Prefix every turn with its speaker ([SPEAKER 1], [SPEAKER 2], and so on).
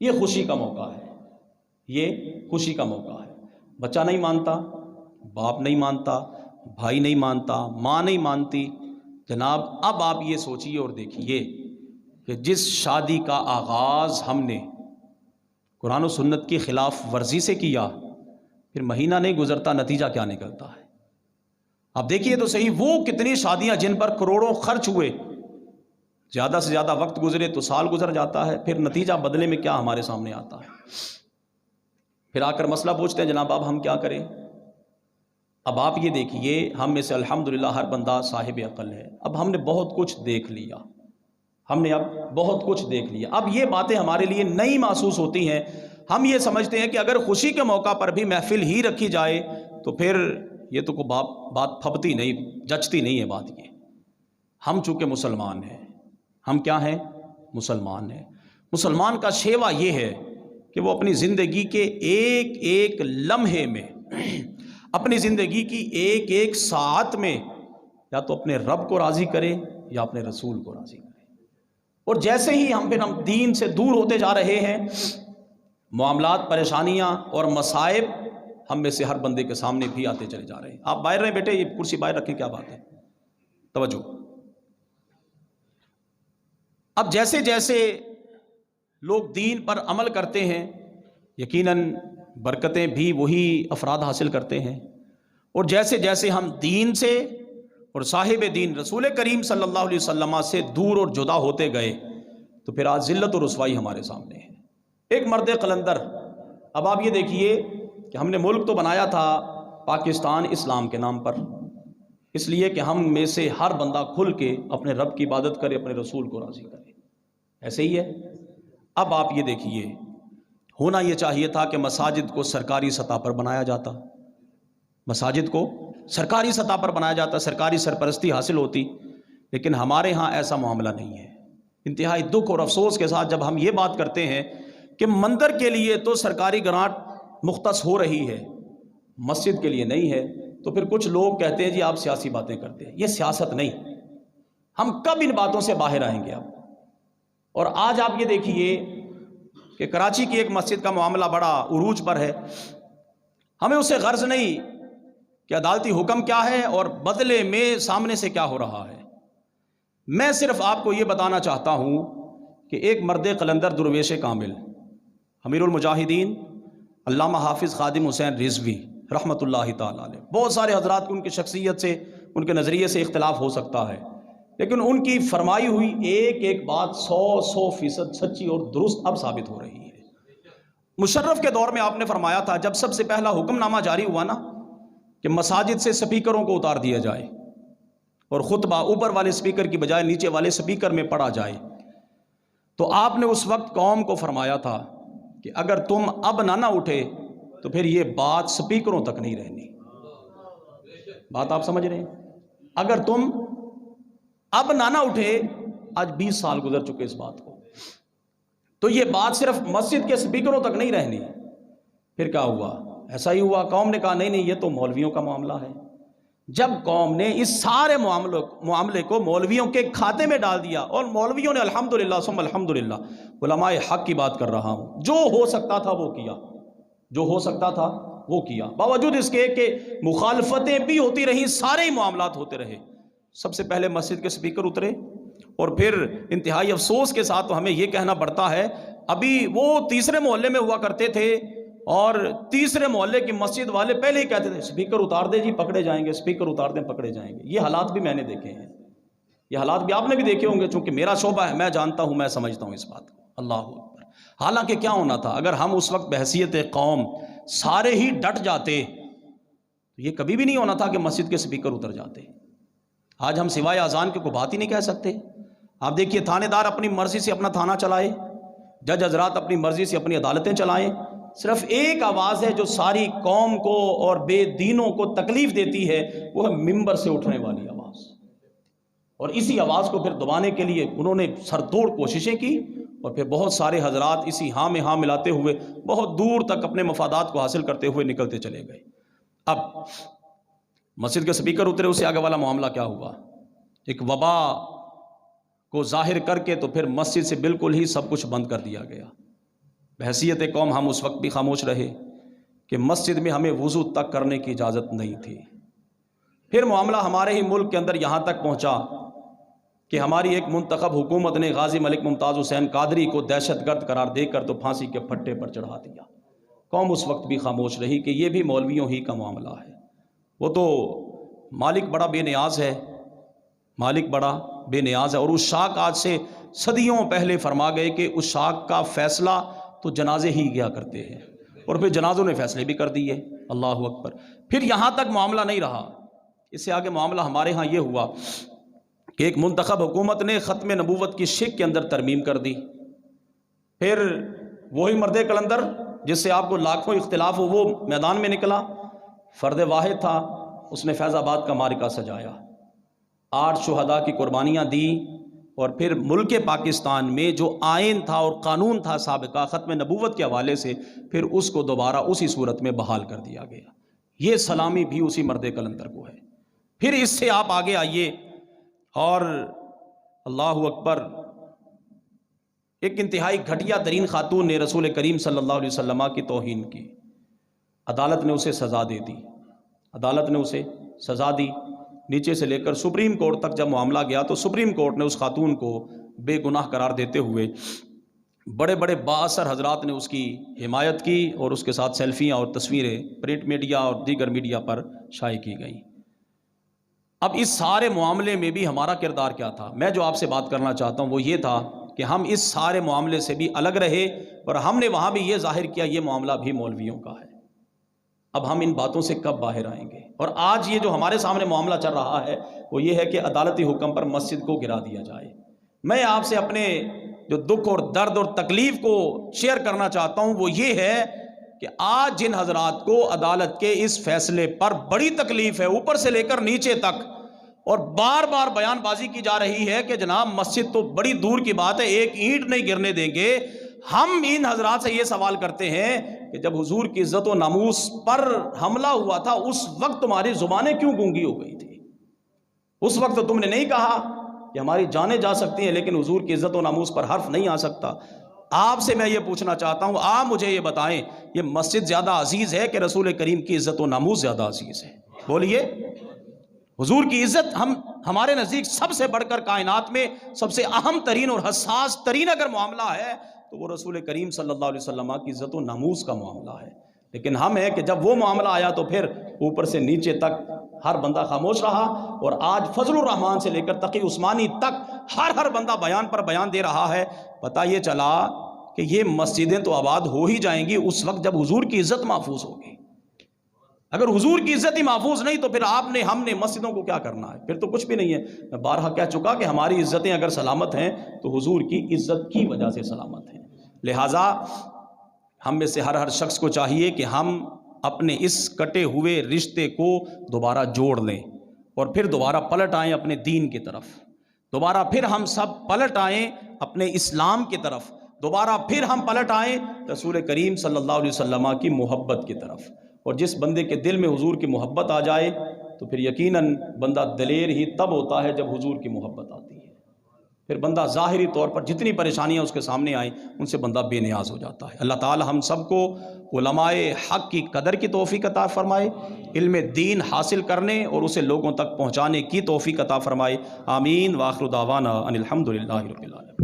[SPEAKER 1] یہ خوشی کا موقع ہے، یہ خوشی کا موقع ہے۔ بچہ نہیں مانتا، باپ نہیں مانتا، بھائی نہیں مانتا، ماں نہیں مانتی، جناب اب آپ یہ سوچئے اور دیکھیے کہ جس شادی کا آغاز ہم نے قرآن و سنت کی خلاف ورزی سے کیا، پھر مہینہ نہیں گزرتا نتیجہ کیا نکلتا ہے۔ اب دیکھیے تو صحیح، وہ کتنی شادیاں جن پر کروڑوں خرچ ہوئے، زیادہ سے زیادہ وقت گزرے تو سال گزر جاتا ہے، پھر نتیجہ بدلے میں کیا ہمارے سامنے آتا ہے۔ پھر آ کر مسئلہ پوچھتے ہیں جناب اب ہم کیا کریں؟ اب آپ یہ دیکھیے، ہم میں سے الحمدللہ ہر بندہ صاحب عقل ہے، اب ہم نے بہت کچھ دیکھ لیا، ہم نے اب بہت کچھ دیکھ لیا، اب یہ باتیں ہمارے لیے نئی محسوس ہوتی ہیں۔ ہم یہ سمجھتے ہیں کہ اگر خوشی کے موقع پر بھی محفل ہی رکھی جائے تو پھر یہ تو کوئی بات پھبتی نہیں، جچتی نہیں ہے بات یہ۔ ہم چونکہ مسلمان ہیں، ہم کیا ہیں؟ مسلمان ہیں۔ مسلمان کا شیوا یہ ہے کہ وہ اپنی زندگی کے ایک ایک لمحے میں، اپنی زندگی کی ایک ایک ساعت میں یا تو اپنے رب کو راضی کرے یا اپنے رسول کو راضی کرے۔ اور جیسے ہی ہم دین سے دور ہوتے جا رہے ہیں، معاملات، پریشانیاں اور مصائب ہم میں سے ہر بندے کے سامنے بھی آتے چلے جا رہے ہیں۔ آپ باہر رہیں بیٹے، یہ کرسی باہر رکھیں، کیا بات ہے، توجہ۔ اب جیسے جیسے لوگ دین پر عمل کرتے ہیں، یقیناً برکتیں بھی وہی افراد حاصل کرتے ہیں، اور جیسے جیسے ہم دین سے اور صاحب دین رسول کریم صلی اللہ علیہ وسلم سے دور اور جدا ہوتے گئے تو پھر آج ذلت اور رسوائی ہمارے سامنے ہے۔ ایک مرد قلندر، اب آپ یہ دیکھیے کہ ہم نے ملک تو بنایا تھا پاکستان اسلام کے نام پر، اس لیے کہ ہم میں سے ہر بندہ کھل کے اپنے رب کی عبادت کرے، اپنے رسول کو راضی کرے، ایسے ہی ہے۔ اب آپ یہ دیکھیے، ہونا یہ چاہیے تھا کہ مساجد کو سرکاری سطح پر بنایا جاتا، مساجد کو سرکاری سطح پر بنایا جاتا، سرکاری سرپرستی حاصل ہوتی، لیکن ہمارے ہاں ایسا معاملہ نہیں ہے۔ انتہائی دکھ اور افسوس کے ساتھ جب ہم یہ بات کرتے ہیں کہ مندر کے لیے تو سرکاری گرانٹ مختص ہو رہی ہے، مسجد کے لیے نہیں ہے، تو پھر کچھ لوگ کہتے ہیں جی آپ سیاسی باتیں کرتے ہیں۔ یہ سیاست نہیں، ہم کب ان باتوں سے باہر آئیں گے اب؟ اور آج آپ یہ دیکھیے کہ کراچی کی ایک مسجد کا معاملہ بڑا عروج پر ہے، ہمیں اس سے غرض نہیں کہ عدالتی حکم کیا ہے اور بدلے میں سامنے سے کیا ہو رہا ہے۔ میں صرف آپ کو یہ بتانا چاہتا ہوں کہ ایک مرد قلندر درویش کامل، امیر المجاہدین علامہ حافظ خادم حسین رضوی رحمۃ اللہ تعالیٰ علیہ، بہت سارے حضرات کو ان کی شخصیت سے، ان کے نظریے سے اختلاف ہو سکتا ہے، لیکن ان کی فرمائی ہوئی ایک ایک بات 100% سچی اور درست اب ثابت ہو رہی ہے۔ مشرف کے دور میں آپ نے فرمایا تھا، جب سب سے پہلا حکم نامہ جاری ہوا نا کہ مساجد سے سپیکروں کو اتار دیا جائے اور خطبہ اوپر والے سپیکر کی بجائے نیچے والے سپیکر میں پڑھا جائے، تو آپ نے اس وقت قوم کو فرمایا تھا کہ اگر تم اب نہ اٹھے تو پھر یہ بات سپیکروں تک نہیں رہنی۔ بات آپ سمجھ رہے ہیں؟ اگر تم اب نہ اٹھے، آج 20 سال گزر چکے اس بات کو، تو یہ بات صرف مسجد کے سپیکروں تک نہیں رہنی۔ پھر کیا ہوا؟ ایسا ہی ہوا، قوم نے کہا نہیں نہیں، یہ تو مولویوں کا معاملہ ہے۔ جب قوم نے اس سارے معاملے کو مولویوں کے کھاتے میں ڈال دیا، اور مولویوں نے الحمدللہ ثم الحمدللہ، علماء حق کی بات کر رہا ہوں، جو ہو سکتا تھا وہ کیا، جو ہو سکتا تھا وہ کیا، باوجود اس کے کہ مخالفتیں بھی ہوتی رہیں، سارے ہی معاملات ہوتے رہے۔ سب سے پہلے مسجد کے سپیکر اترے، اور پھر انتہائی افسوس کے ساتھ تو ہمیں یہ کہنا پڑتا ہے، ابھی وہ تیسرے محلے میں ہوا کرتے تھے، اور تیسرے محلے کی مسجد والے پہلے ہی کہتے تھے سپیکر اتار دیں جی پکڑے جائیں گے، سپیکر اتار دیں پکڑے جائیں گے۔ یہ حالات بھی میں نے دیکھے ہیں، یہ حالات بھی آپ نے بھی دیکھے ہوں گے، چونکہ میرا شعبہ ہے، میں جانتا ہوں، میں سمجھتا ہوں اس بات کو۔ اللہ اکبر۔ حالانکہ کیا ہونا تھا، اگر ہم اس وقت بحیثیت قوم سارے ہی ڈٹ جاتے تو یہ کبھی بھی نہیں ہونا تھا کہ مسجد کے سپیکر اتر جاتے۔ آج ہم سوائے اذان کے کوئی بات ہی نہیں کہہ سکتے۔ آپ دیکھیے، تھانے دار اپنی مرضی سے اپنا تھانہ چلائے، جج حضرات اپنی مرضی سے اپنی عدالتیں چلائیں، صرف ایک آواز ہے جو ساری قوم کو اور بے دینوں کو تکلیف دیتی ہے، وہ ہے ممبر سے اٹھنے والی آواز، اور اسی آواز کو پھر دبانے کے لیے انہوں نے سر توڑ کوششیں کی، اور پھر بہت سارے حضرات اسی ہاں میں ہاں ملاتے ہوئے بہت دور تک اپنے مفادات کو حاصل کرتے ہوئے نکلتے چلے گئے۔ اب مسجد کے سپیکر اترے، اس سے آگے والا معاملہ کیا ہوا؟ ایک وبا کو ظاہر کر کے تو پھر مسجد سے بالکل ہی سب کچھ بند کر دیا گیا۔ بحیثیت قوم ہم اس وقت بھی خاموش رہے کہ مسجد میں ہمیں وضو تک کرنے کی اجازت نہیں تھی۔ پھر معاملہ ہمارے ہی ملک کے اندر یہاں تک پہنچا کہ ہماری ایک منتخب حکومت نے غازی ملک ممتاز حسین قادری کو دہشت گرد قرار دے کر تو پھانسی کے پھٹے پر چڑھا دیا۔ قوم اس وقت بھی خاموش رہی کہ یہ بھی مولویوں ہی کا معاملہ ہے، وہ تو مالک بڑا بے نیاز ہے، مالک بڑا بے نیاز ہے۔ اور اس شاک آج سے صدیوں پہلے فرما گئے کہ اس شاک کا فیصلہ تو جنازے ہی کیا کرتے ہیں، اور پھر جنازوں نے فیصلے بھی کر دیے۔ اللہ اکبر۔ پھر یہاں تک معاملہ نہیں رہا، اس سے آگے معاملہ ہمارے ہاں یہ ہوا کہ ایک منتخب حکومت نے ختم نبوت کی شک کے اندر ترمیم کر دی۔ پھر وہی مرد قلندر جس سے آپ کو لاکھوں اختلاف ہو، وہ میدان میں نکلا، فرد واحد تھا، اس نے فیض آباد کا معرکہ سجایا، 8 شہداء کی قربانیاں دی، اور پھر ملک پاکستان میں جو آئین تھا اور قانون تھا سابقہ ختم نبوت کے حوالے سے، پھر اس کو دوبارہ اسی صورت میں بحال کر دیا گیا۔ یہ سلامی بھی اسی مرد قلندر کو ہے۔ پھر اس سے آپ آگے آئیے اور اللہ اکبر، ایک انتہائی گھٹیا ترین خاتون نے رسول کریم صلی اللہ علیہ وسلم کی توہین کی، عدالت نے اسے سزا دے دی، عدالت نے اسے سزا دی، نیچے سے لے کر سپریم کورٹ تک جب معاملہ گیا تو سپریم کورٹ نے اس خاتون کو بے گناہ قرار دیتے ہوئے بڑے بڑے بااثر حضرات نے اس کی حمایت کی، اور اس کے ساتھ سیلفیاں اور تصویریں پرنٹ میڈیا اور دیگر میڈیا پر شائع کی گئیں۔ اب اس سارے معاملے میں بھی ہمارا کردار کیا تھا؟ میں جو آپ سے بات کرنا چاہتا ہوں وہ یہ تھا کہ ہم اس سارے معاملے سے بھی الگ رہے، اور ہم نے وہاں بھی یہ ظاہر کیا یہ معاملہ بھی مولویوں کا ہے۔ اب ہم ان باتوں سے کب باہر آئیں گے؟ اور آج یہ جو ہمارے سامنے معاملہ چل رہا ہے وہ یہ ہے کہ عدالتی حکم پر مسجد کو گرا دیا جائے۔ میں آپ سے اپنے جو دکھ اور درد اور تکلیف کو شیئر کرنا چاہتا ہوں وہ یہ ہے کہ آج جن حضرات کو عدالت کے اس فیصلے پر بڑی تکلیف ہے، اوپر سے لے کر نیچے تک، اور بار بار بیان بازی کی جا رہی ہے کہ جناب مسجد تو بڑی دور کی بات ہے، ایک اینٹ نہیں گرنے دیں گے، ہم ان حضرات سے یہ سوال کرتے ہیں کہ جب حضور کی عزت و ناموس پر حملہ ہوا تھا اس وقت تمہاری زبانیں کیوں گونگی ہو گئی تھی؟ اس وقت تو تم نے نہیں کہا کہ ہماری جانیں جا سکتی ہیں لیکن حضور کی عزت و ناموس پر حرف نہیں آ سکتا۔ آپ سے میں یہ پوچھنا چاہتا ہوں، آپ مجھے یہ بتائیں، یہ مسجد زیادہ عزیز ہے کہ رسول کریم کی عزت و ناموس زیادہ عزیز ہے؟ بولیے۔ حضور کی عزت ہمارے نزدیک سب سے بڑھ کر کائنات میں سب سے اہم ترین اور حساس ترین اگر معاملہ ہے تو وہ رسول کریم صلی اللہ علیہ وسلم کی عزت و ناموس کا معاملہ ہے۔ لیکن ہم ہے کہ جب وہ معاملہ آیا تو پھر اوپر سے نیچے تک ہر بندہ خاموش رہا، اور آج فضل الرحمان سے لے کر تقی عثمانی تک ہر بندہ بیان پر بیان دے رہا ہے۔ پتہ یہ چلا کہ یہ مسجدیں تو آباد ہو ہی جائیں گی اس وقت جب حضور کی عزت محفوظ ہوگی۔ اگر حضور کی عزت ہی محفوظ نہیں تو پھر ہم نے مسجدوں کو کیا کرنا ہے؟ پھر تو کچھ بھی نہیں ہے۔ میں بارہا کہہ چکا کہ ہماری عزتیں اگر سلامت ہیں تو حضور کی عزت کی وجہ سے سلامت ہیں۔ لہٰذا ہم میں سے ہر شخص کو چاہیے کہ ہم اپنے اس کٹے ہوئے رشتے کو دوبارہ جوڑ لیں، اور پھر دوبارہ پلٹ آئیں اپنے دین کی طرف، دوبارہ پھر ہم سب پلٹ آئیں اپنے اسلام کی طرف، دوبارہ پھر ہم پلٹ آئیں رسول کریم صلی اللہ علیہ وسلم کی محبت کی طرف۔ اور جس بندے کے دل میں حضور کی محبت آ جائے تو پھر یقیناً بندہ دلیر ہی تب ہوتا ہے جب حضور کی محبت آتی ہے۔ پھر بندہ ظاہری طور پر جتنی پریشانیاں اس کے سامنے آئیں ان سے بندہ بے نیاز ہو جاتا ہے۔ اللہ تعالی ہم سب کو علماء حق کی قدر کی توفیق عطا فرمائے، علم دین حاصل کرنے اور اسے لوگوں تک پہنچانے کی توفیق عطا فرمائے۔ آمین۔ وآخر دعوانا ان الحمد للہ رب العالمین۔